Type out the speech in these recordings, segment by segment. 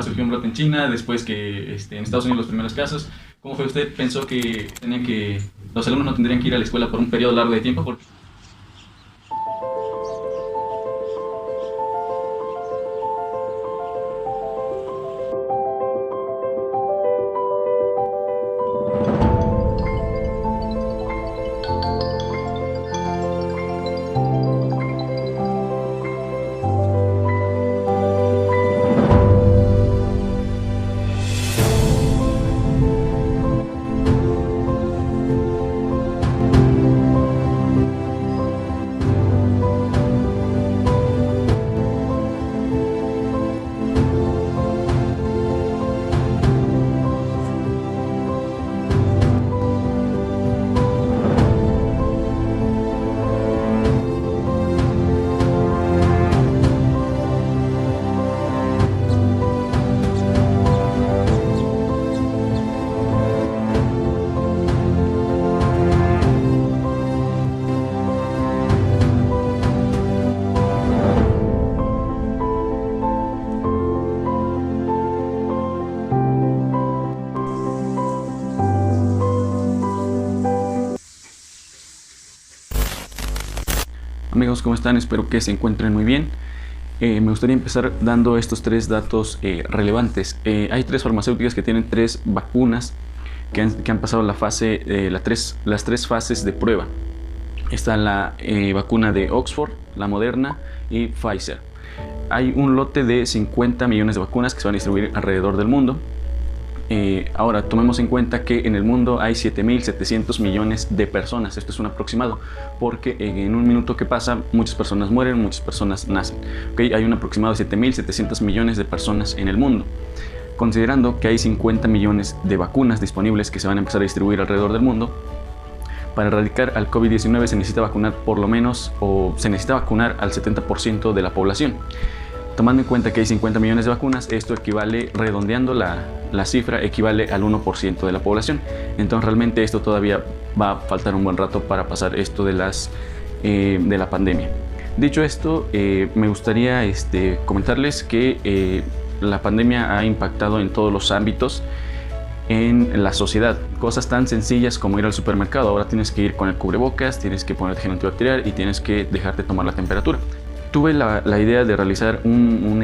Surgió un brote en China, después que en Estados Unidos los primeros casos. ¿Cómo fue? ¿Usted pensó que los alumnos no tendrían que ir a la escuela por un periodo largo de tiempo? Porque amigos, ¿cómo están? Espero que se encuentren muy bien. Me gustaría empezar dando estos tres datos relevantes. Hay tres farmacéuticas que tienen tres vacunas que han pasado las tres fases de prueba. Está la vacuna de Oxford, la Moderna y Pfizer. Hay un lote de 50 millones de vacunas que se van a distribuir alrededor del mundo. Ahora, tomemos en cuenta que en el mundo hay 7.700 millones de personas. Esto es un aproximado, porque en un minuto que pasa, muchas personas mueren, muchas personas nacen. Hay un aproximado de 7.700 millones de personas en el mundo. Considerando que hay 50 millones de vacunas disponibles que se van a empezar a distribuir alrededor del mundo, para erradicar al COVID-19 se necesita vacunar se necesita vacunar al 70% de la población. Tomando en cuenta que hay 50 millones de vacunas, esto equivale, redondeando la cifra, equivale al 1% de la población. Entonces realmente esto todavía va a faltar un buen rato para pasar esto de la pandemia. Dicho esto, me gustaría comentarles que la pandemia ha impactado en todos los ámbitos en la sociedad. Cosas tan sencillas como ir al supermercado. Ahora tienes que ir con el cubrebocas, tienes que ponerte gel antibacterial y tienes que dejarte tomar la temperatura. Tuve la idea de realizar un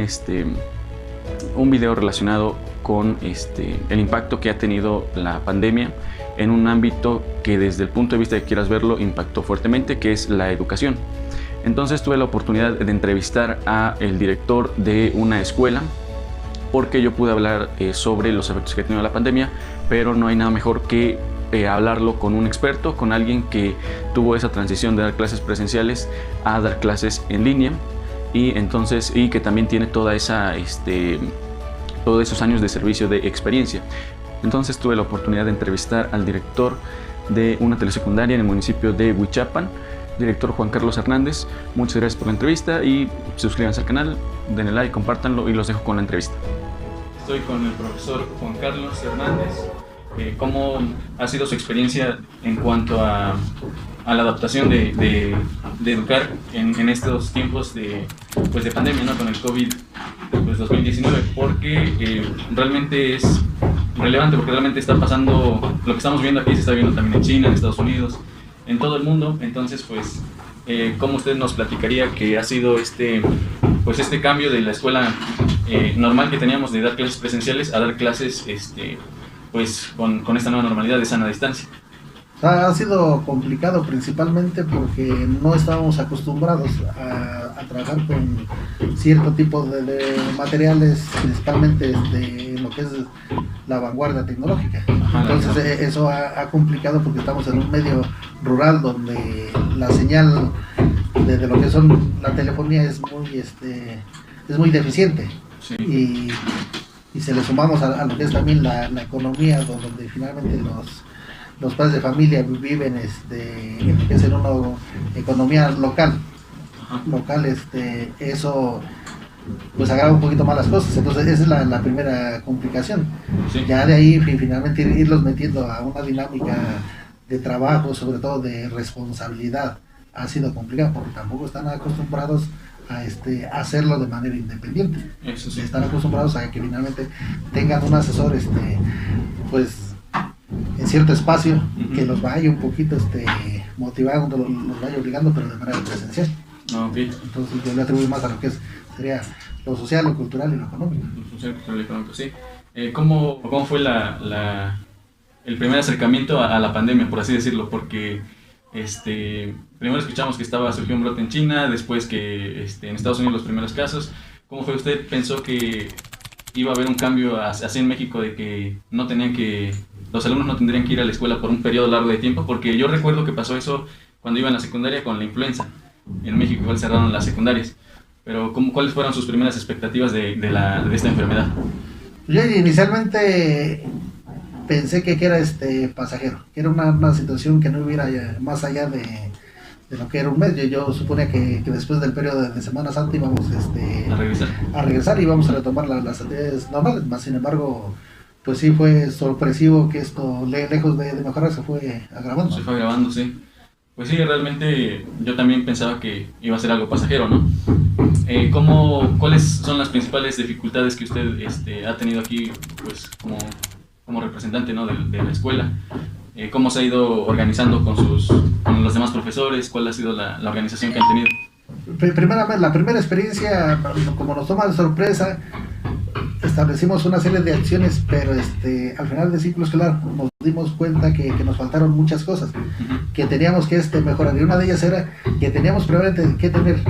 video relacionado con el impacto que ha tenido la pandemia en un ámbito que desde el punto de vista que quieras verlo impactó fuertemente, que es la educación. Entonces tuve la oportunidad de entrevistar a el director de una escuela, porque yo pude hablar sobre los efectos que ha tenido la pandemia, pero no hay nada mejor que hablarlo con un experto, con alguien que tuvo esa transición de dar clases presenciales a dar clases en línea, y que también tiene todos esos años de servicio de experiencia. Entonces tuve la oportunidad de entrevistar al director de una telesecundaria en el municipio de Huichapan, director Juan Carlos Hernández. Muchas gracias por la entrevista y suscríbanse al canal, denle like, compártanlo y los dejo con la entrevista. Estoy con el profesor Juan Carlos Hernández. ¿Cómo ha sido su experiencia en cuanto a la adaptación de educar en estos tiempos de pandemia, ¿no? Con el COVID-2019? Porque realmente es relevante, porque realmente está pasando, lo que estamos viendo aquí se está viendo también en China, en Estados Unidos, en todo el mundo. Entonces, ¿cómo usted nos platicaría que ha sido este cambio de la escuela normal que teníamos de dar clases presenciales a dar clases con esta nueva normalidad de sana distancia? Ha sido complicado principalmente porque no estábamos acostumbrados a trabajar con cierto tipo de materiales, principalmente de lo que es la vanguardia tecnológica. Entonces eso ha complicado porque estamos en un medio rural donde la señal de lo que son la telefonía es muy deficiente. Sí. Y se le sumamos a lo que es también la economía, donde finalmente los padres de familia viven en lo que es en una economía local. Eso pues agrava un poquito más las cosas. Entonces esa es la primera complicación. Sí. Ya de ahí finalmente irlos metiendo a una dinámica de trabajo, sobre todo de responsabilidad, ha sido complicado porque tampoco están acostumbrados hacerlo de manera independiente. Eso sí. Están acostumbrados a que finalmente tengan un asesor, pues en cierto espacio, que los vaya un poquito motivando, los vaya obligando, pero de manera presencial. Okay. Entonces yo le atribuyo más a lo que sería lo social, lo cultural y lo económico. Lo social, cultural y económico, sí. ¿Cómo fue el primer acercamiento a la pandemia, por así decirlo? Porque primero escuchamos que surgió un brote en China, después que en Estados Unidos los primeros casos. ¿Cómo fue? ¿Usted pensó que iba a haber un cambio así en México, de que los alumnos no tendrían que ir a la escuela por un periodo largo de tiempo? Porque yo recuerdo que pasó eso cuando iba en la secundaria con la influenza. En México igual cerraron las secundarias. Pero ¿cuáles fueron sus primeras expectativas de esta enfermedad? Yo inicialmente pensé que era pasajero, que era una situación que no hubiera más allá de lo que era un mes. Yo suponía que después del periodo de Semana Santa íbamos a regresar y íbamos a retomar las actividades normales. Más sin embargo, pues sí fue sorpresivo que esto, lejos de mejorar, se fue agravando. Se fue agravando, sí. Pues sí, realmente yo también pensaba que iba a ser algo pasajero, ¿no? ¿Cuáles son las principales dificultades que usted ha tenido aquí, pues como representante, ¿no?, de la escuela? ¿Cómo se ha ido organizando con los demás profesores? ¿Cuál ha sido la organización que han tenido? Primeramente, la primera experiencia, como nos toma de sorpresa, establecimos una serie de acciones, pero al final del ciclo escolar nos dimos cuenta que nos faltaron muchas cosas, que teníamos que mejorar, y una de ellas era que teníamos primeramente que tener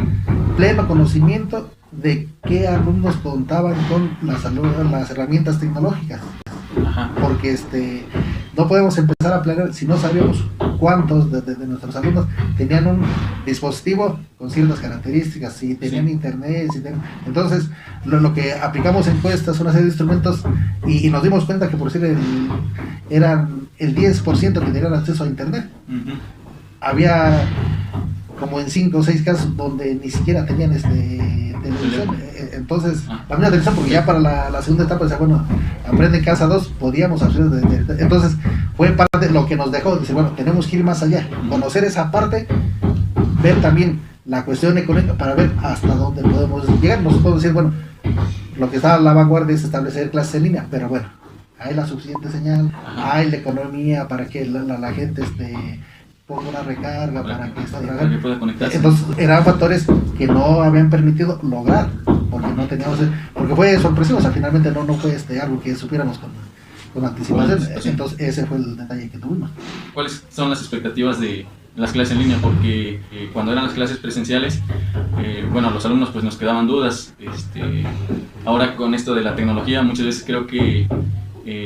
pleno conocimiento de qué alumnos contaban con las herramientas tecnológicas. Ajá. Porque no podemos empezar a planear si no sabíamos cuántos de nuestros alumnos tenían un dispositivo con ciertas características, si tenían internet, entonces lo que aplicamos encuestas, una serie de instrumentos, y nos dimos cuenta que por decir eran el 10% que tenían acceso a internet. Había como en 5 o 6 casos donde ni siquiera tenían televisión. Entonces, la misma televisión, porque ya para la segunda etapa decía, bueno, Aprende en Casa 2, podíamos hacer. Entonces, fue parte de lo que nos dejó decir, bueno, tenemos que ir más allá, conocer esa parte, ver también la cuestión económica para ver hasta dónde podemos llegar. Nosotros podemos decir, bueno, lo que está a la vanguardia es establecer clases en línea, pero bueno, hay la suficiente señal, hay la economía para que la gente ponga una recarga para que pueda conectarse. Entonces eran factores que no habían permitido lograr, porque no teníamos, porque fue sorpresivo, o sea, finalmente no fue algo que supiéramos con anticipación. Entonces ese fue el detalle que tuvimos. ¿Cuáles son las expectativas de las clases en línea? Porque cuando eran las clases presenciales, bueno, los alumnos pues nos quedaban dudas. Ahora con esto de la tecnología, muchas veces creo que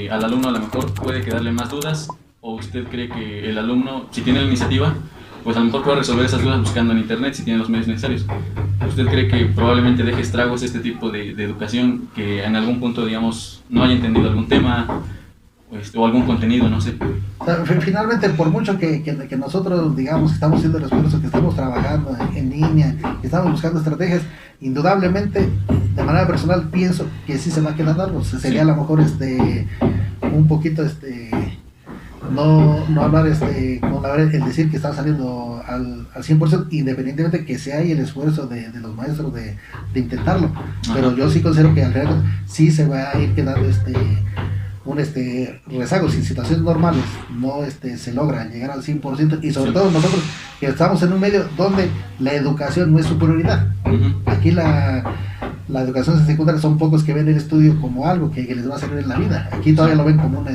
al alumno a lo mejor puede quedarle más dudas. ¿O usted cree que el alumno, si tiene la iniciativa, pues a lo mejor puede resolver esas dudas buscando en internet, si tiene los medios necesarios? ¿Usted cree que probablemente deje estragos este tipo de educación, que en algún punto, digamos, no haya entendido algún tema o algún contenido, no sé? O sea, finalmente, por mucho que nosotros, digamos, estamos haciendo el esfuerzo, que estamos trabajando en línea, que estamos buscando estrategias, indudablemente, de manera personal, pienso que sí se va a quedar algo. Sería a lo mejor un poquito no hablar con el decir que está saliendo al 100%, independientemente que sea ahí el esfuerzo de los maestros de intentarlo. Ajá. Pero yo sí considero que al final sí se va a ir quedando un rezago. Si en situaciones normales no se logra llegar al 100%, y sobre todo nosotros que estamos en un medio donde la educación no es su prioridad. Aquí la educación secundaria son pocos que ven el estudio como algo que les va a servir en la vida. Aquí todavía lo ven como una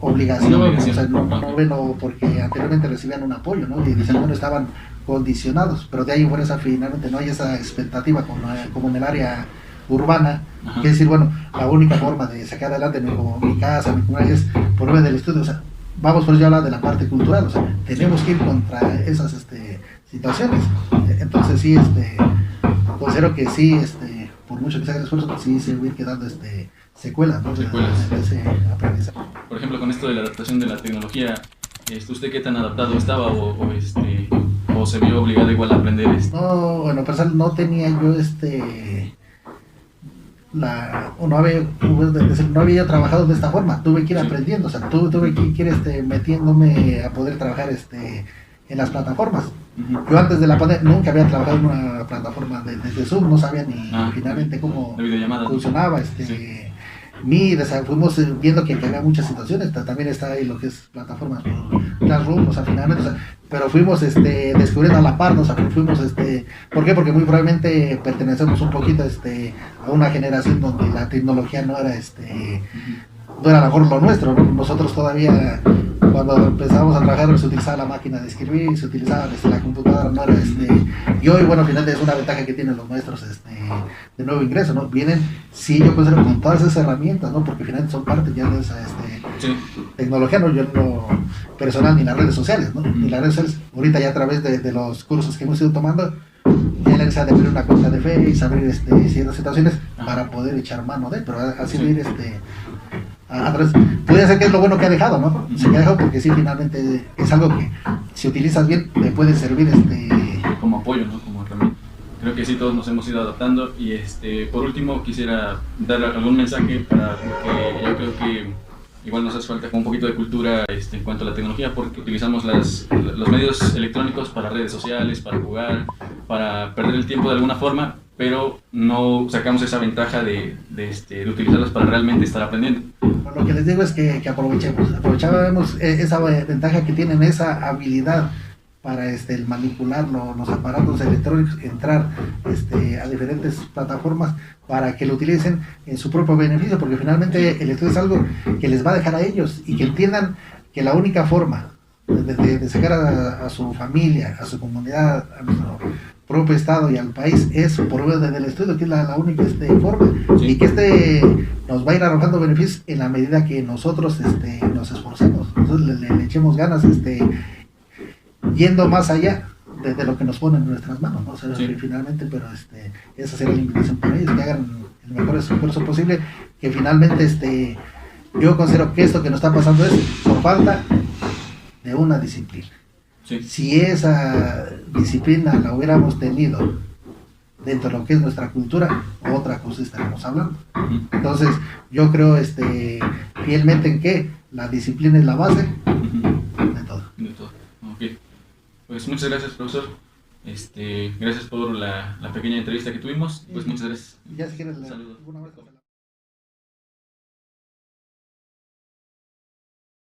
obligación, o sea, no ven porque anteriormente recibían un apoyo, ¿no? Y dicen, bueno, estaban condicionados, pero de ahí por esa finalmente no hay esa expectativa como en el área urbana. Ajá. Que decir, bueno, la única forma de sacar adelante mi casa, mi comunidad es por medio del estudio. O sea, vamos por eso a hablar de la parte cultural, o sea, tenemos que ir contra esas situaciones. Entonces sí, considero que sí, por mucho que se haga el esfuerzo, sí se va a ir quedando secuelas, ¿no? Secuelas. De ese aprendizaje. Por ejemplo, con esto de la adaptación de la tecnología, ¿usted qué tan adaptado estaba o se vio obligado igual a aprender esto? No, bueno, personal no tenía yo no había trabajado de esta forma, tuve que ir aprendiendo, o sea, tuve que ir metiéndome a poder trabajar en en las plataformas. Ujú. Yo antes de la pandemia nunca había trabajado en una plataforma desde Zoom, no sabía ni finalmente cómo de videollamada, funcionaba. Sí. Fuimos viendo que había muchas situaciones, también está ahí lo que es plataformas por Classroom, o sea, finalmente, o sea, pero fuimos descubriendo a la par, ¿no? O sea, fuimos, ¿por qué? Porque muy probablemente pertenecemos un poquito a una generación donde la tecnología no era no era a lo mejor lo nuestro, ¿no? Nosotros todavía, cuando empezamos a trabajar, se utilizaba la máquina de escribir, se utilizaba la computadora, no era y hoy, bueno, finalmente es una ventaja que tienen los nuestros de nuevo ingreso, ¿no? Vienen, sí, yo considero con todas esas herramientas, ¿no? Porque finalmente son parte ya de esa Sí. tecnología, ¿no? Yo no personal ni las redes sociales, ¿no? Ni las redes sociales, ahorita ya a través de los cursos que hemos ido tomando, ya la necesidad de abrir una cuenta de Facebook, abrir ciertas situaciones para poder echar mano de, pero así de ir atrás. Puede ser que es lo bueno que ha dejado, ¿no? Se ha dejado porque sí, finalmente es algo que si utilizas bien te puede servir como apoyo, ¿no? Como herramienta. Creo que sí, todos nos hemos ido adaptando y por último quisiera dar algún mensaje para que yo creo que igual nos hace falta como un poquito de cultura en cuanto a la tecnología, porque utilizamos los medios electrónicos para redes sociales, para jugar, para perder el tiempo de alguna forma, pero no sacamos esa ventaja de utilizarlos para realmente estar aprendiendo. Lo que les digo es que aprovechamos esa ventaja que tienen, esa habilidad para el manipular los aparatos electrónicos, entrar a diferentes plataformas para que lo utilicen en su propio beneficio, porque finalmente el estudio es algo que les va a dejar a ellos y que entiendan que la única forma de sacar a su familia, a su comunidad, a nuestro propio estado y al país es por medio del estudio, que es la única forma, Sí. y que nos va a ir arrojando beneficios en la medida que nosotros nos esforcemos, nosotros le echemos ganas, yendo más allá de lo que nos pone en nuestras manos, ¿no? O sea, Sí. finalmente, pero esa sería la invitación para ellos, que hagan el mejor esfuerzo posible, que finalmente yo considero que esto que nos está pasando es por falta de una disciplina. Sí. Si esa disciplina la hubiéramos tenido dentro de lo que es nuestra cultura, otra cosa estaríamos hablando. Ujú. Entonces, yo creo fielmente en que la disciplina es la base Ujú. de todo. De todo. Ok. Pues muchas gracias, profesor. Gracias por la pequeña entrevista que tuvimos. Pues muchas gracias. Ya si quieres, Saludos. alguna vez